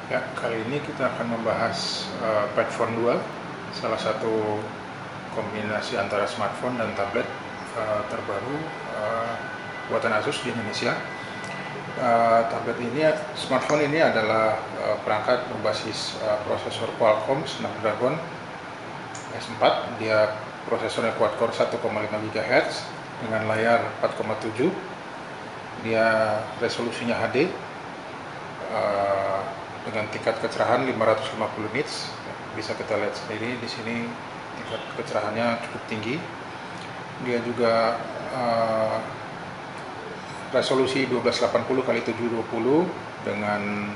Ya, kali ini kita akan membahas Padfone 2, salah satu kombinasi antara smartphone dan tablet terbaru buatan Asus di Indonesia. Smartphone ini adalah perangkat berbasis prosesor Qualcomm Snapdragon S4. Dia prosesornya quad-core 1,5 GHz dengan layar 4,7. Dia resolusinya HD. Dengan tingkat kecerahan 550 nits, bisa kita lihat sendiri di sini tingkat kecerahannya cukup tinggi. Dia juga resolusi 1280x720 dengan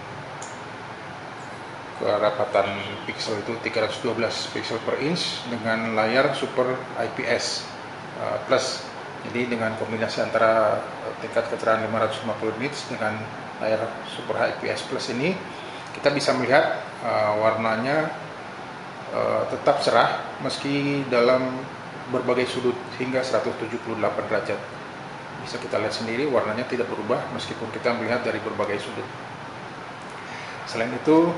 kerapatan pixel itu 312 pixel per inch dengan layar Super IPS plus. Jadi dengan kombinasi antara tingkat kecerahan 550 nits dengan layar Super IPS plus ini, kita bisa melihat warnanya tetap cerah meski dalam berbagai sudut hingga 178 derajat. Bisa kita lihat sendiri warnanya tidak berubah meskipun kita melihat dari berbagai sudut. Selain itu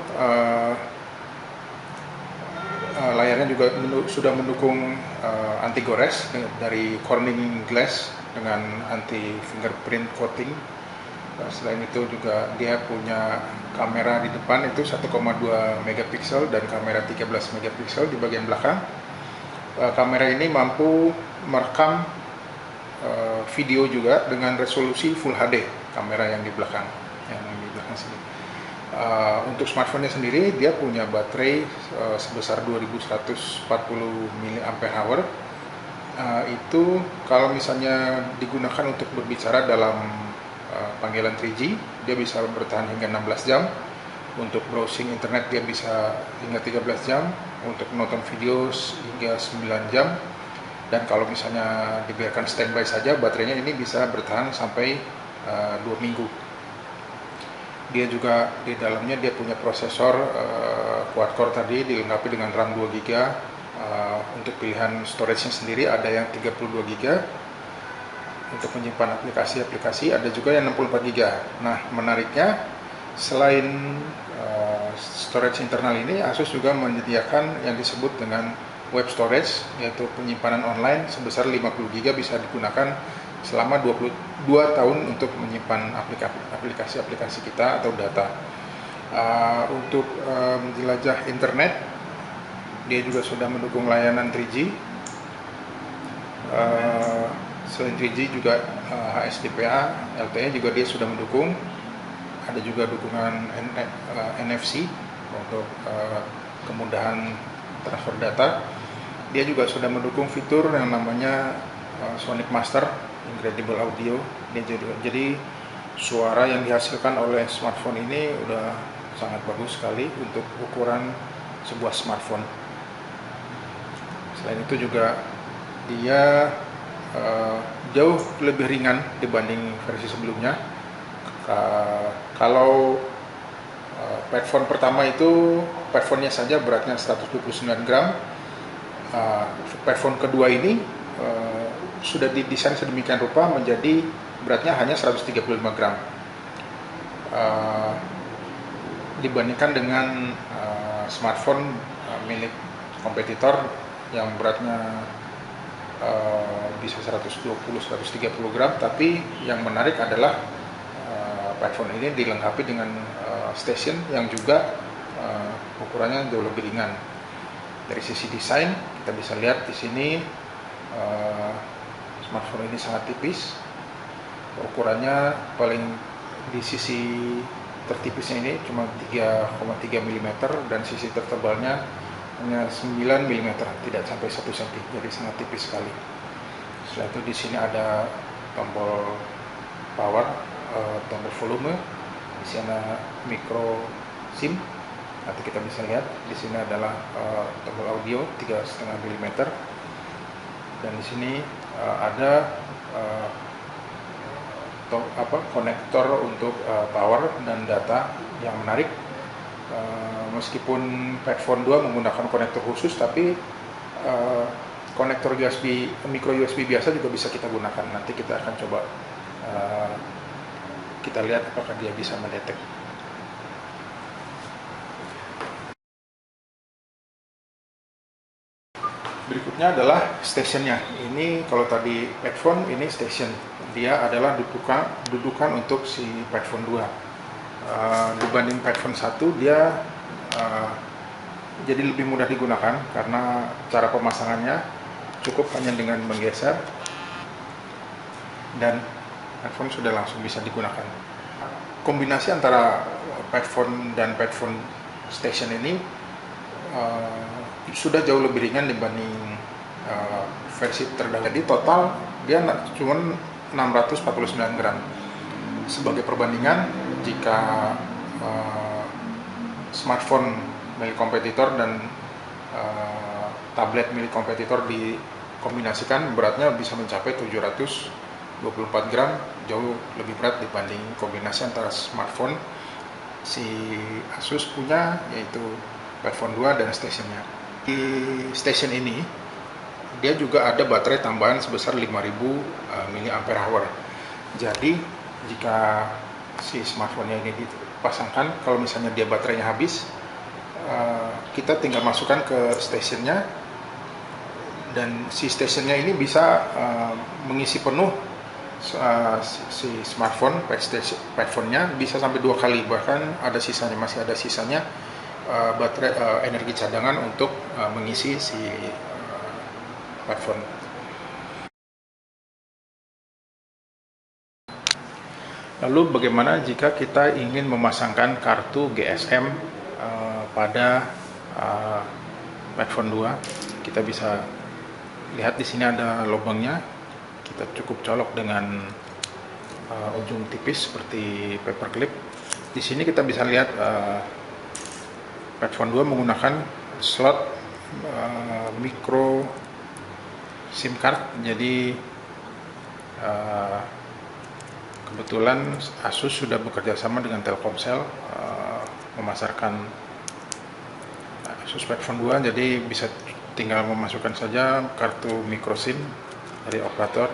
layarnya juga sudah mendukung anti gores dari Corning Glass dengan anti fingerprint coating. Selain itu juga dia punya kamera di depan itu 1,2 megapiksel dan kamera 13 megapiksel di bagian belakang. Kamera ini mampu merekam video juga dengan resolusi Full HD, kamera yang di belakang sini. Untuk smartphone-nya sendiri, dia punya baterai sebesar 2140 mAh. Itu kalau misalnya digunakan untuk berbicara dalam panggilan 3G, dia bisa bertahan hingga 16 jam. Untuk browsing internet dia bisa hingga 13 jam. Untuk menonton video hingga 9 jam. Dan kalau misalnya dibiarkan standby saja, baterainya ini bisa bertahan sampai 2 minggu. Dia juga di dalamnya dia punya prosesor quad-core tadi, dilengkapi dengan RAM 2 GB. Untuk pilihan storage-nya sendiri ada yang 32 GB. Untuk menyimpan aplikasi-aplikasi ada juga yang 64 GB. Nah, menariknya selain storage internal ini, Asus juga menyediakan yang disebut dengan web storage, yaitu penyimpanan online sebesar 50 GB bisa digunakan selama 22 tahun untuk menyimpan aplikasi-aplikasi kita atau data. Untuk menjelajah internet, dia juga sudah mendukung layanan 3G. Selain 3G juga HSDPA, LTE juga dia sudah mendukung. Ada juga dukungan NFC untuk kemudahan transfer data. Dia juga sudah mendukung fitur yang namanya Sonic Master, Incredible Audio. Jadi suara yang dihasilkan oleh smartphone ini udah sangat bagus sekali untuk ukuran sebuah smartphone. Selain itu juga dia jauh lebih ringan dibanding versi sebelumnya. Kalau Padfone pertama itu Padfone-nya saja beratnya 129 gram. Padfone kedua ini sudah didesain sedemikian rupa menjadi beratnya hanya 135 gram. Dibandingkan dengan smartphone milik kompetitor yang beratnya bisa 120-130 gram, tapi yang menarik adalah Padfone ini dilengkapi dengan station yang juga ukurannya jauh lebih ringan. Dari sisi desain kita bisa lihat di sini smartphone ini sangat tipis. Ukurannya paling di sisi tertipisnya ini cuma 3,3 mm dan sisi tertebalnya hanya 9 mm, tidak sampai 1 cm, jadi sangat tipis sekali. Setelah itu di sini ada tombol power, tombol volume, di sana micro SIM. Nanti kita bisa lihat di sini adalah tombol audio 3,5 mm, dan di sini ada konektor untuk power dan data yang menarik. Meskipun Padfone 2 menggunakan konektor khusus, tapi konektor USB, micro USB biasa juga bisa kita gunakan. Nanti kita akan coba kita lihat apakah dia bisa mendetek. Berikutnya adalah stationnya. Ini kalau tadi headphone, ini station. Dia adalah dudukan untuk si headphone 2. Dibanding headphone 1, dia jadi lebih mudah digunakan karena cara pemasangannya cukup hanya dengan menggeser dan headphone sudah langsung bisa digunakan. Kombinasi antara headphone dan headphone station ini sudah jauh lebih ringan dibanding versi terdahulu. Jadi total dia cuma 649 gram. Sebagai perbandingan, jika smartphone milik kompetitor dan tablet milik kompetitor dikombinasikan, beratnya bisa mencapai 724 gram, jauh lebih berat dibanding kombinasi antara smartphone si Asus punya, yaitu headphone 2 dan stationnya. Di station ini dia juga ada baterai tambahan sebesar 5000 mAh. Jadi jika si smartphone-nya ini dipasangkan, kalau misalnya dia baterainya habis, kita tinggal masukkan ke stationnya, dan si stationnya ini bisa mengisi penuh si smartphone, headphone-nya bisa sampai 2 kali, bahkan masih ada sisanya baterai energi cadangan untuk mengisi si headphone. Lalu bagaimana jika kita ingin memasangkan kartu GSM pada headphone 2? Kita bisa lihat di sini ada lubangnya. Kita cukup colok dengan ujung tipis seperti paperclip. Di sini kita bisa lihat headphone 2 menggunakan slot micro SIM card. Jadi kebetulan Asus sudah bekerja sama dengan Telkomsel memasarkan Asus headphone 2, jadi bisa tinggal memasukkan saja kartu micro SIM dari operator.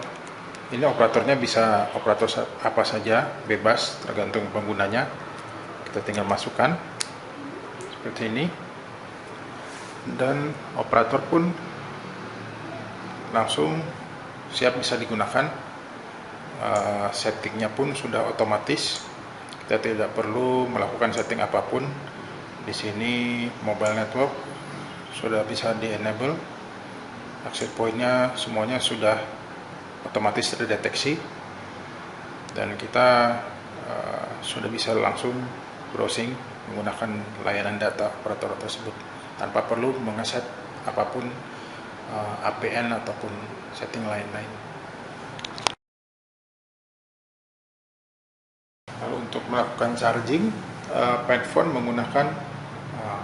Ini operatornya bisa operator apa saja, bebas tergantung penggunanya. Kita tinggal masukkan seperti ini, dan operator pun langsung siap bisa digunakan. Settingnya pun sudah otomatis, kita tidak perlu melakukan setting apapun. Di sini mobile network sudah bisa di enable, access pointnya semuanya sudah otomatis terdeteksi, dan kita sudah bisa langsung browsing menggunakan layanan data operator tersebut tanpa perlu mengeset apapun, APN ataupun setting lain-lain. Lalu untuk melakukan charging, headphone menggunakan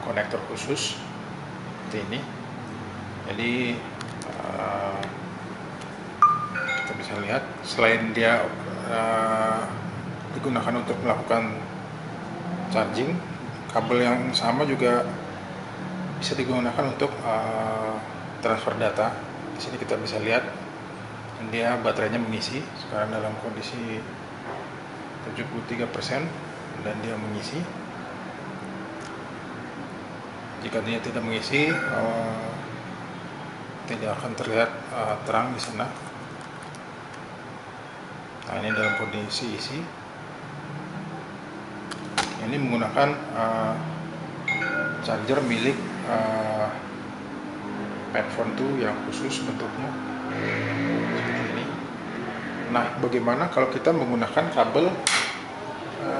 konektor khusus seperti ini. Jadi kita bisa lihat, selain dia digunakan untuk melakukan charging, kabel yang sama juga bisa digunakan untuk transfer data. Di sini kita bisa lihat dia baterainya mengisi sekarang dalam kondisi 73%, dan dia mengisi. Jika dia tidak mengisi, tidak akan terlihat terang di sana. Nah, ini dalam kondisi isi. Ini menggunakan charger milik headphone 2 yang khusus bentuknya seperti ini. Nah, bagaimana kalau kita menggunakan kabel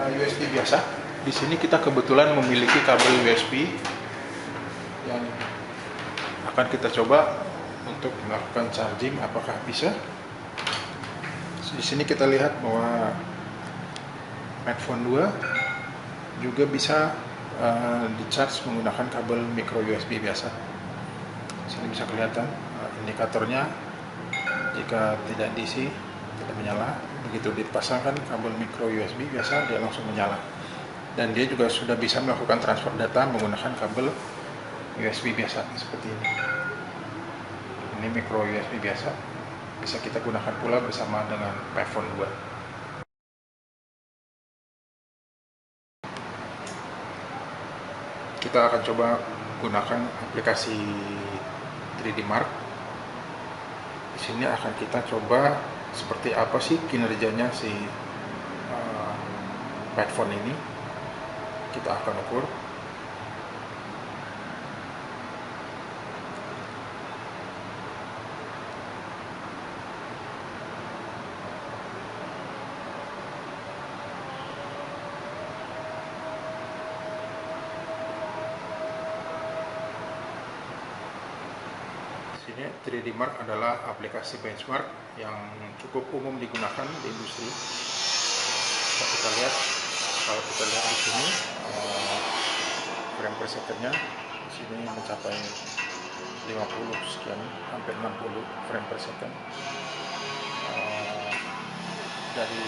USB biasa? Di sini kita kebetulan memiliki kabel USB yang akan kita coba untuk melakukan charging, apakah bisa. Di sini kita lihat bahwa headphone 2 juga bisa di-charge menggunakan kabel micro USB biasa. Di sini bisa kelihatan indikatornya, jika tidak diisi tidak menyala. Begitu dipasangkan kabel micro USB biasa, dia langsung menyala. Dan dia juga sudah bisa melakukan transfer data menggunakan kabel USB biasa seperti ini. Ini micro USB biasa, bisa kita gunakan pula bersama dengan headphone 2. Kita akan coba gunakan aplikasi 3D Mark. Di sini akan kita coba seperti apa sih kinerjanya si headphone ini. Kita akan ukur. Ini 3D Mark adalah aplikasi benchmark yang cukup umum digunakan di industri. Kita lihat, kalau kita lihat di sini frame per second-nya di sini mencapai 50 sekian sampai 60 frame per second. Dari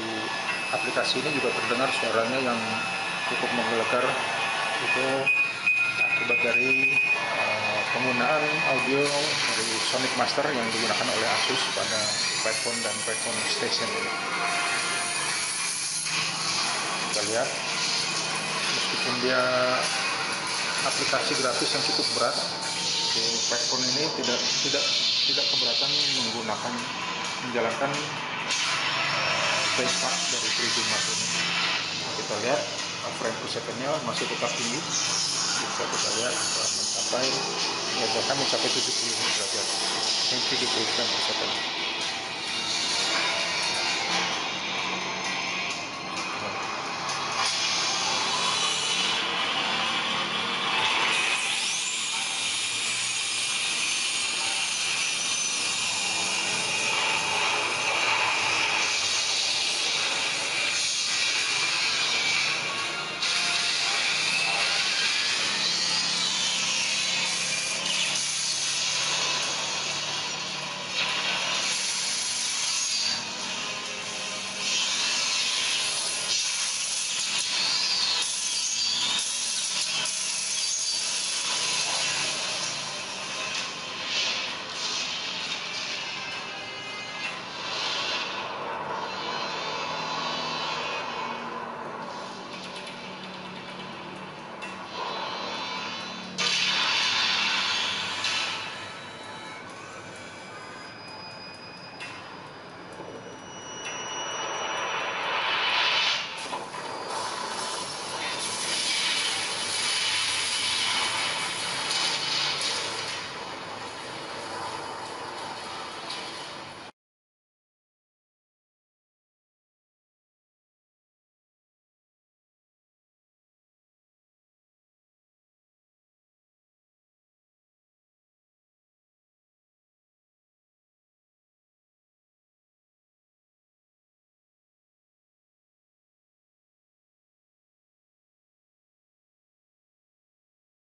aplikasi ini juga terdengar suaranya yang cukup menggelegar, itu akibat dari penggunaan audio dari Sonic Master yang digunakan oleh Asus pada headphone dan headphone station ini. Kita lihat, meskipun dia aplikasi grafis yang cukup berat, di headphone ini tidak keberatan menjalankan benchmark dari 3D Mark ini. Kita lihat frame per second-nya masih tetap tinggi. Bisa kita lihat mencapai 70 derajat, 70 frame per second.